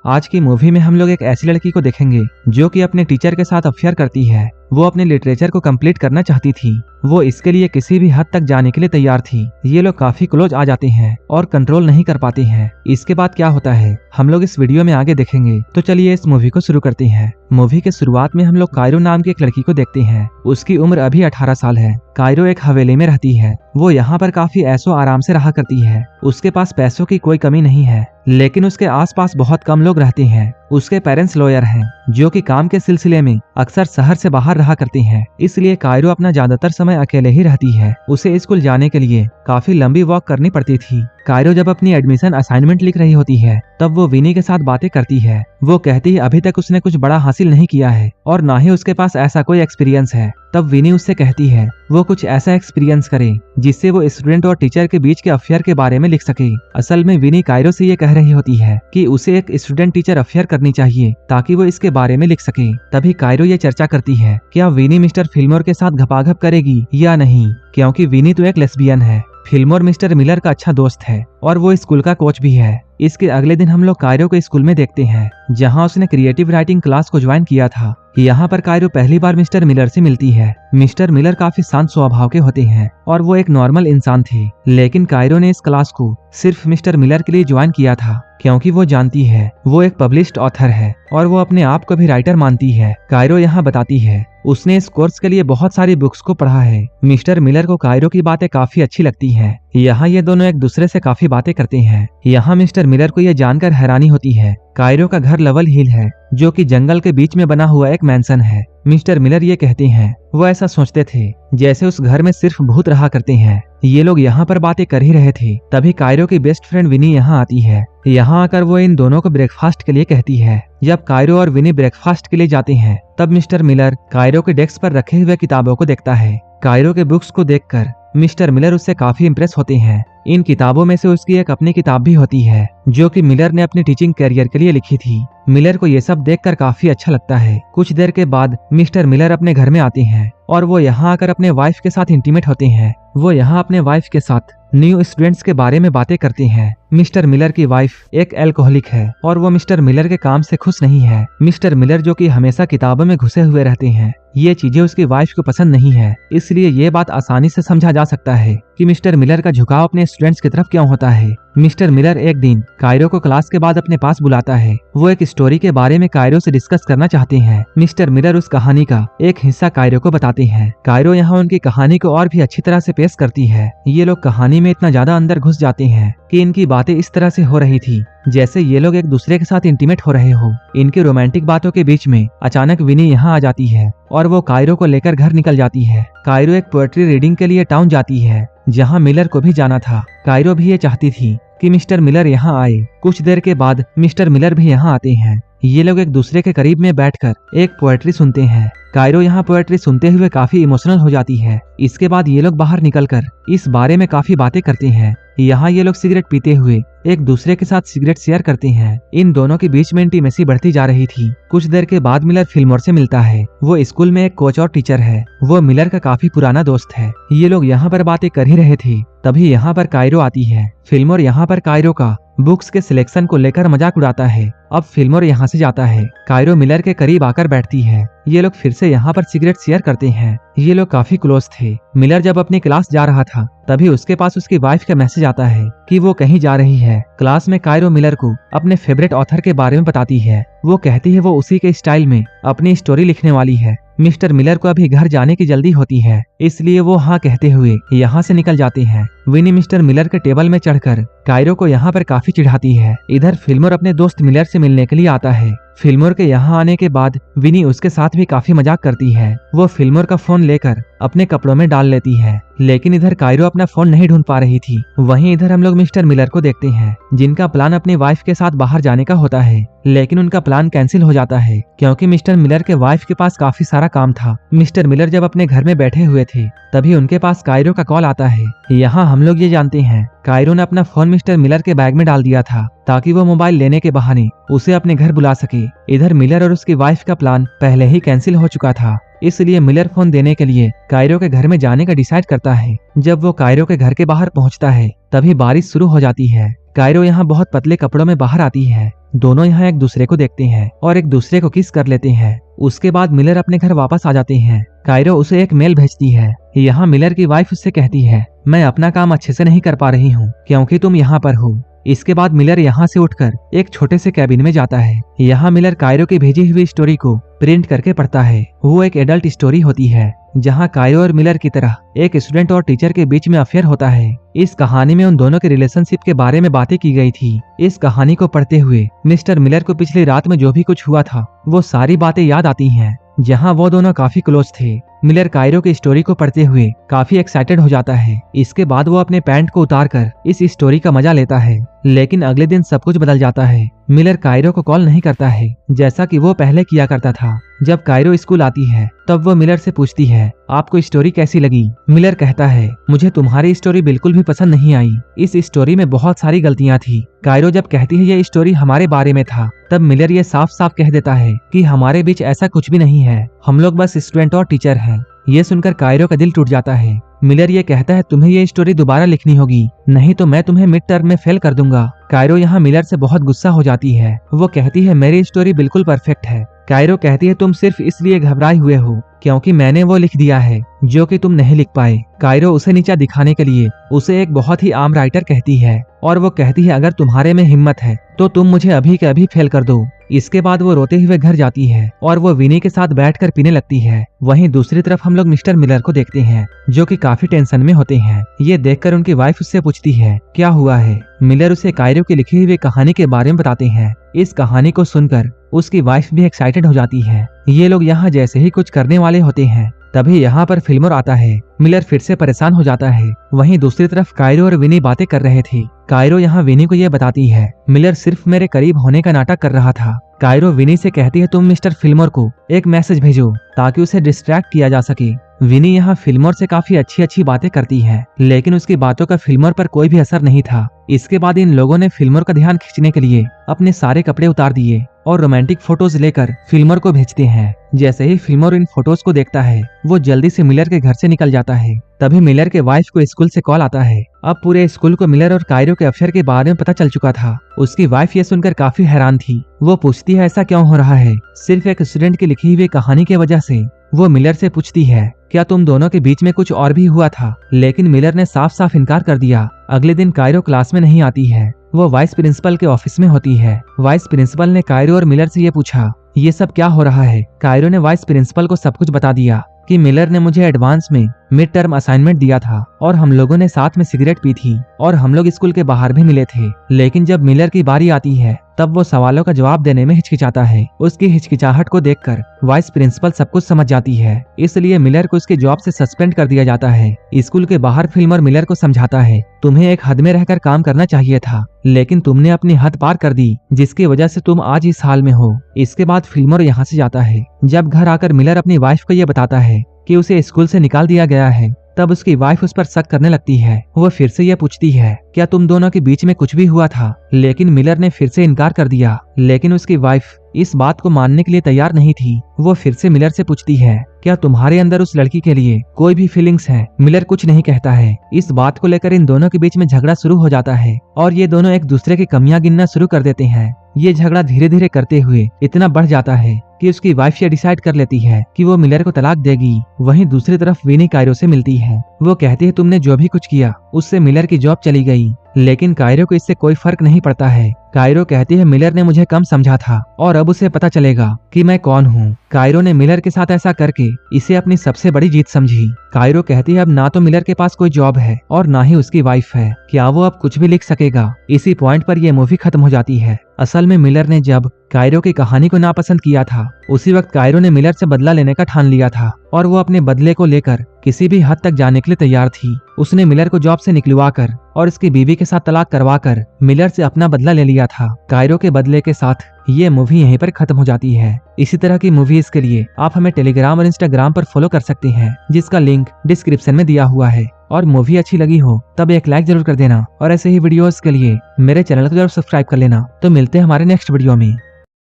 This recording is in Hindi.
आज की मूवी में हम लोग एक ऐसी लड़की को देखेंगे जो कि अपने टीचर के साथ अफेयर करती है। वो अपने लिटरेचर को कंप्लीट करना चाहती थी। वो इसके लिए किसी भी हद तक जाने के लिए तैयार थी। ये लोग काफी क्लोज आ जाते हैं और कंट्रोल नहीं कर पाते हैं। इसके बाद क्या होता है हम लोग इस वीडियो में आगे देखेंगे। तो चलिए इस मूवी को शुरू करते हैं। मूवी के शुरुआत में हम लोग कायरो नाम की एक लड़की को देखते हैं। उसकी उम्र अभी 18 साल है। कायरो एक हवेली में रहती है। वो यहाँ पर काफी ऐशो आराम से रहा करती है। उसके पास पैसों की कोई कमी नहीं है, लेकिन उसके आसपास बहुत कम लोग रहते हैं। उसके पेरेंट्स लॉयर हैं जो कि काम के सिलसिले में अक्सर शहर से बाहर रहा करते हैं, इसलिए कायरो अपना ज्यादातर समय अकेले ही रहती है। उसे स्कूल जाने के लिए काफी लंबी वॉक करनी पड़ती थी। कायरो जब अपनी एडमिशन असाइनमेंट लिख रही होती है तब वो विनी के साथ बातें करती है। वो कहती है अभी तक उसने कुछ बड़ा हासिल नहीं किया है और ना ही उसके पास ऐसा कोई एक्सपीरियंस है। तब विनी उससे कहती है वो कुछ ऐसा एक्सपीरियंस करे जिससे वो स्टूडेंट और टीचर के बीच के अफेयर के बारे में लिख सके। असल में विनी कायरो से ये कह रही होती है कि उसे एक स्टूडेंट टीचर अफेयर करनी चाहिए ताकि वो इसके बारे में लिख सके। तभी कायरो ये चर्चा करती है क्या विनी मिस्टर फिल्मोर के साथ घपाघप करेगी या नहीं, क्योंकि विनी तो एक लेस्बियन है। फिल्मोर मिस्टर मिलर का अच्छा दोस्त है और वो स्कूल का कोच भी है। इसके अगले दिन हम लोग कायरो को स्कूल में देखते हैं जहां उसने क्रिएटिव राइटिंग क्लास को ज्वाइन किया था। यहाँ पर कायरो पहली बार मिस्टर मिलर से मिलती है। मिस्टर मिलर काफी शांत स्वभाव के होते हैं और वो एक नॉर्मल इंसान थे, लेकिन कायरो ने इस क्लास को सिर्फ मिस्टर मिलर के लिए ज्वाइन किया था क्योंकि वो जानती है वो एक पब्लिश्ड ऑथर है और वो अपने आप को भी राइटर मानती है। कायरो यहाँ बताती है उसने इस कोर्स के लिए बहुत सारी बुक्स को पढ़ा है। मिस्टर मिलर को कायरो की बातें काफी अच्छी लगती हैं। यहाँ ये दोनों एक दूसरे से काफी बातें करते हैं। यहाँ मिस्टर मिलर को यह जानकर हैरानी होती है कायरो का घर लेवल हिल है जो कि जंगल के बीच में बना हुआ एक मैंसन है। मिस्टर मिलर ये कहते हैं वो ऐसा सोचते थे जैसे उस घर में सिर्फ भूत रहा करते हैं। ये लोग यहाँ पर बातें कर ही रहे थे तभी कायरो की बेस्ट फ्रेंड विनी यहाँ आती है। यहाँ आकर वो इन दोनों को ब्रेकफास्ट के लिए कहती है। जब कायरो और विनी ब्रेकफास्ट के लिए जाते हैं तब मिस्टर मिलर कायरो के डेस्क पर रखे हुए किताबों को देखता है। कायरो के बुक्स को देखकर मिस्टर मिलर उससे काफी इम्प्रेस होते हैं। इन किताबों में से उसकी एक अपनी किताब भी होती है जो कि मिलर ने अपने टीचिंग करियर के लिए लिखी थी। मिलर को ये सब देखकर काफी अच्छा लगता है। कुछ देर के बाद मिस्टर मिलर अपने घर में आते हैं और वो यहाँ आकर अपने वाइफ के साथ इंटीमेट होते हैं। वो यहाँ अपने वाइफ के साथ न्यू स्टूडेंट्स के बारे में बातें करते हैं। मिस्टर मिलर की वाइफ एक एल्कोहलिक है और वो मिस्टर मिलर के काम से खुश नहीं है। मिस्टर मिलर जो कि हमेशा किताबों में घुसे हुए रहते हैं, ये चीजें उसकी वाइफ को पसंद नहीं है। इसलिए ये बात आसानी से समझा जा सकता है कि मिस्टर मिलर का झुकाव अपने स्टूडेंट्स की तरफ क्यों होता है। मिस्टर मिलर एक दिन कायरो को क्लास के बाद अपने पास बुलाता है। वो एक स्टोरी के बारे में कायरो से डिस्कस करना चाहते हैं। मिस्टर मिलर उस कहानी का एक हिस्सा कायरो को बताते हैं। कायरो यहाँ उनकी कहानी को और भी अच्छी तरह से पेश करती है। ये लोग कहानी में इतना ज्यादा अंदर घुस जाते हैं कि इनकी बातें इस तरह से हो रही थी जैसे ये लोग एक दूसरे के साथ इंटीमेट हो रहे हो। इनकी रोमांटिक बातों के बीच में अचानक विनी यहाँ आ जाती है और वो कायरो को लेकर घर निकल जाती है। कायरो एक पोएट्री रीडिंग के लिए टाउन जाती है जहाँ मिलर को भी जाना था। कायरो भी ये चाहती थी कि मिस्टर मिलर यहाँ आए। कुछ देर के बाद मिस्टर मिलर भी यहाँ आते हैं। ये लोग एक दूसरे के करीब में बैठकर एक पोएट्री सुनते हैं। कायरो यहाँ पोएट्री सुनते हुए काफी इमोशनल हो जाती है। इसके बाद ये लोग बाहर निकलकर इस बारे में काफी बातें करते हैं। यहाँ ये लोग सिगरेट पीते हुए एक दूसरे के साथ सिगरेट शेयर करते हैं। इन दोनों के बीच में इंटीमेसी बढ़ती जा रही थी। कुछ देर के बाद मिलर फिल्मोर से मिलता है। वो स्कूल में एक कोच और टीचर है। वो मिलर का काफी पुराना दोस्त है। ये लोग यहाँ पर बातें कर ही रहे थे तभी यहाँ पर कायरो आती है। फिल्मोर यहाँ पर कायरो का बुक्स के सिलेक्शन को लेकर मजाक उड़ाता है। अब फिल्मोर यहाँ से जाता है। कायरो मिलर के करीब आकर बैठती है। ये लोग फिर से यहाँ पर सिगरेट शेयर करते हैं। ये लोग काफी क्लोज थे। मिलर जब अपनी क्लास जा रहा था तभी उसके पास उसकी वाइफ का मैसेज आता है कि वो कहीं जा रही है। क्लास में कायरो मिलर को अपने फेवरेट ऑथर के बारे में बताती है। वो कहती है वो उसी के स्टाइल में अपनी स्टोरी लिखने वाली है। मिस्टर मिलर को अभी घर जाने की जल्दी होती है, इसलिए वो हाँ कहते हुए यहाँ से निकल जाते हैं। विनी मिस्टर मिलर के टेबल में चढ़कर कायरो को यहाँ पर काफी चिढ़ाती है। इधर फिल्मोर अपने दोस्त मिलर से मिलने के लिए आता है। फिल्मोर के यहाँ आने के बाद विनी उसके साथ भी काफी मजाक करती है। वो फिल्मोर का फोन लेकर अपने कपड़ों में डाल लेती है, लेकिन इधर कायरो अपना फोन नहीं ढूंढ पा रही थी। वहीं इधर हम लोग मिस्टर मिलर को देखते हैं जिनका प्लान अपनी वाइफ के साथ बाहर जाने का होता है, लेकिन उनका प्लान कैंसिल हो जाता है क्योंकि मिस्टर मिलर के वाइफ के पास काफी सारा काम था। मिस्टर मिलर जब अपने घर में बैठे हुए थे तभी उनके पास कायरो का कॉल आता है। यहाँ हम लोग ये जानते हैं कायरो ने अपना फोन मिस्टर मिलर के बैग में डाल दिया था ताकि वो मोबाइल लेने के बहाने उसे अपने घर बुला सके। इधर मिलर और उसकी वाइफ का प्लान पहले ही कैंसिल हो चुका था, इसलिए मिलर फोन देने के लिए कायरो के घर में जाने का डिसाइड करता है। जब वो कायरो के घर के बाहर पहुंचता है तभी बारिश शुरू हो जाती है। कायरो यहाँ बहुत पतले कपड़ों में बाहर आती है। दोनों यहाँ एक दूसरे को देखते हैं और एक दूसरे को किस कर लेते हैं। उसके बाद मिलर अपने घर वापस आ जाते हैं। कायरो उसे एक मेल भेजती है। यहाँ मिलर की वाइफ उससे कहती है, मैं अपना काम अच्छे से नहीं कर पा रही हूँ क्योंकि तुम यहाँ पर हो। इसके बाद मिलर यहाँ से उठकर एक छोटे से कैबिन में जाता है। यहाँ मिलर कायरो की भेजी हुई स्टोरी को प्रिंट करके पढ़ता है। वो एक एडल्ट स्टोरी होती है जहाँ कायरो और मिलर की तरह एक स्टूडेंट और टीचर के बीच में अफेयर होता है। इस कहानी में उन दोनों के रिलेशनशिप के बारे में बातें की गई थी। इस कहानी को पढ़ते हुए मिस्टर मिलर को पिछली रात में जो भी कुछ हुआ था वो सारी बातें याद आती हैं, जहाँ वो दोनों काफी क्लोज थे। मिलर कायरो की स्टोरी को पढ़ते हुए काफी एक्साइटेड हो जाता है। इसके बाद वो अपने पैंट को उतारकर इस स्टोरी का मजा लेता है। लेकिन अगले दिन सब कुछ बदल जाता है। मिलर कायरो को कॉल नहीं करता है जैसा कि वो पहले किया करता था। जब कायरो स्कूल आती है तब वो मिलर से पूछती है, आपको स्टोरी कैसी लगी? मिलर कहता है, मुझे तुम्हारी स्टोरी बिल्कुल भी पसंद नहीं आई। इस स्टोरी में बहुत सारी गलतियां थी। कायरो जब कहती है ये स्टोरी हमारे बारे में था, तब मिलर ये साफ साफ कह देता है कि हमारे बीच ऐसा कुछ भी नहीं है, हम लोग बस स्टूडेंट और टीचर हैं। ये सुनकर कायरो का दिल टूट जाता है। मिलर ये कहता है, तुम्हें ये स्टोरी दोबारा लिखनी होगी, नहीं तो मैं तुम्हें मिड टर्म में फेल कर दूंगा। कायरो यहाँ मिलर से बहुत गुस्सा हो जाती है। वो कहती है, मेरी स्टोरी बिल्कुल परफेक्ट है। कायरो कहती है, तुम सिर्फ इसलिए घबराए हुए हो क्योंकि मैंने वो लिख दिया है जो कि तुम नहीं लिख पाए। कायरो उसे नीचा दिखाने के लिए उसे एक बहुत ही आम राइटर कहती है और वो कहती है, अगर तुम्हारे में हिम्मत है तो तुम मुझे अभी के अभी फेल कर दो। इसके बाद वो रोते हुए घर जाती है और वो विनी के साथ बैठकर पीने लगती है। वहीं दूसरी तरफ हम लोग मिस्टर मिलर को देखते हैं जो कि काफी टेंशन में होते हैं। ये देखकर उनकी वाइफ उससे पूछती है, क्या हुआ है? मिलर उसे कायरो की लिखी हुई कहानी के बारे में बताते हैं। इस कहानी को सुनकर उसकी वाइफ भी एक्साइटेड हो जाती है। ये लोग यहाँ जैसे ही कुछ करने वाले होते हैं तभी यहाँ पर फिल्मोर आता है। मिलर फिर से परेशान हो जाता है। वहीं दूसरी तरफ कायरो और विनी बातें कर रहे थे। कायरो यहाँ विनी को ये बताती है, मिलर सिर्फ मेरे करीब होने का नाटक कर रहा था। कायरो विनी से कहती है, तुम मिस्टर फिल्मोर को एक मैसेज भेजो ताकि उसे डिस्ट्रैक्ट किया जा सके। विनी यहाँ फिल्मोर से काफी अच्छी बातें करती है, लेकिन उसकी बातों का फिल्मोर पर कोई भी असर नहीं था। इसके बाद इन लोगों ने फिल्मोर का ध्यान खींचने के लिए अपने सारे कपड़े उतार दिए और रोमांटिक फोटोज लेकर फिल्मोर को भेजते हैं। जैसे ही फिल्मोर इन फोटोज को देखता है वो जल्दी से मिलर के घर से निकल जाता है। तभी मिलर के वाइफ को स्कूल से कॉल आता है। अब पूरे स्कूल को मिलर और कायरो के अफेयर के बारे में पता चल चुका था। उसकी वाइफ ये सुनकर काफी हैरान थी। वो पूछती है, ऐसा क्यों हो रहा है? सिर्फ एक स्टूडेंट की लिखी हुई कहानी की वजह से। वो मिलर से पूछती है, क्या तुम दोनों के बीच में कुछ और भी हुआ था? लेकिन मिलर ने साफ साफ इनकार कर दिया। अगले दिन कायरो क्लास में नहीं आती है। वो वाइस प्रिंसिपल के ऑफिस में होती है। वाइस प्रिंसिपल ने कायरो और मिलर से ये पूछा, ये सब क्या हो रहा है? कायरो ने वाइस प्रिंसिपल को सब कुछ बता दिया कि मिलर ने मुझे एडवांस में मिड टर्म असाइनमेंट दिया था और हम लोगों ने साथ में सिगरेट पी थी और हम लोग स्कूल के बाहर भी मिले थे। लेकिन जब मिलर की बारी आती है तब वो सवालों का जवाब देने में हिचकिचाता है। उसकी हिचकिचाहट को देखकर वाइस प्रिंसिपल सब कुछ समझ जाती है, इसलिए मिलर को उसके जॉब से सस्पेंड कर दिया जाता है। स्कूल के बाहर फिल्मर मिलर को समझाता है, तुम्हें एक हद में रहकर काम करना चाहिए था, लेकिन तुमने अपनी हद पार कर दी जिसकी वजह से तुम आज इस हाल में हो। इसके बाद फिल्मर यहाँ से जाता है। जब घर आकर मिलर अपनी वाइफ को ये बताता है कि उसे स्कूल से निकाल दिया गया है, तब उसकी वाइफ उस पर शक करने लगती है। वो फिर से ये पूछती है, क्या तुम दोनों के बीच में कुछ भी हुआ था? लेकिन मिलर ने फिर से इनकार कर दिया। लेकिन उसकी वाइफ इस बात को मानने के लिए तैयार नहीं थी। वो फिर से मिलर से पूछती है, क्या तुम्हारे अंदर उस लड़की के लिए कोई भी फीलिंग्स है? मिलर कुछ नहीं कहता है। इस बात को लेकर इन दोनों के बीच में झगड़ा शुरू हो जाता है और ये दोनों एक दूसरे की कमियां गिनना शुरू कर देते हैं। ये झगड़ा धीरे धीरे करते हुए इतना बढ़ जाता है कि उसकी वाइफ ये डिसाइड कर लेती है कि वो मिलर को तलाक देगी। वहीं दूसरी तरफ विनी कायरो से मिलती है। वो कहती है, तुमने जो भी कुछ किया उससे मिलर की जॉब चली गई, लेकिन कायरो को इससे कोई फर्क नहीं पड़ता है। कायरो कहती है, मिलर ने मुझे कम समझा था और अब उसे पता चलेगा कि मैं कौन हूँ। कायरो ने मिलर के साथ ऐसा करके इसे अपनी सबसे बड़ी जीत समझी। कायरो कहती है, अब ना तो मिलर के पास कोई जॉब है और ना ही उसकी वाइफ है, क्या वो अब कुछ भी लिख सकेगा? इसी पॉइंट पर यह मूवी खत्म हो जाती है। असल में मिलर ने जब कायरो की कहानी को नापसंद किया था, उसी वक्त कायरो ने मिलर से बदला लेने का ठान लिया था और वो अपने बदले को लेकर किसी भी हद तक जाने के लिए तैयार थी। उसने मिलर को जॉब से निकलवाकर और उसकी बीवी के साथ तलाक करवाकर मिलर से अपना बदला ले लिया था। कायरो के बदले के साथ ये मूवी यहीं पर खत्म हो जाती है। इसी तरह की मूवीज के लिए आप हमें टेलीग्राम और इंस्टाग्राम पर फॉलो कर सकते हैं, जिसका लिंक डिस्क्रिप्शन में दिया हुआ है। और मूवी अच्छी लगी हो तब एक लाइक जरूर कर देना और ऐसे ही वीडियोस के लिए मेरे चैनल को जरूर सब्सक्राइब कर लेना। तो मिलते हैं हमारे नेक्स्ट वीडियो में।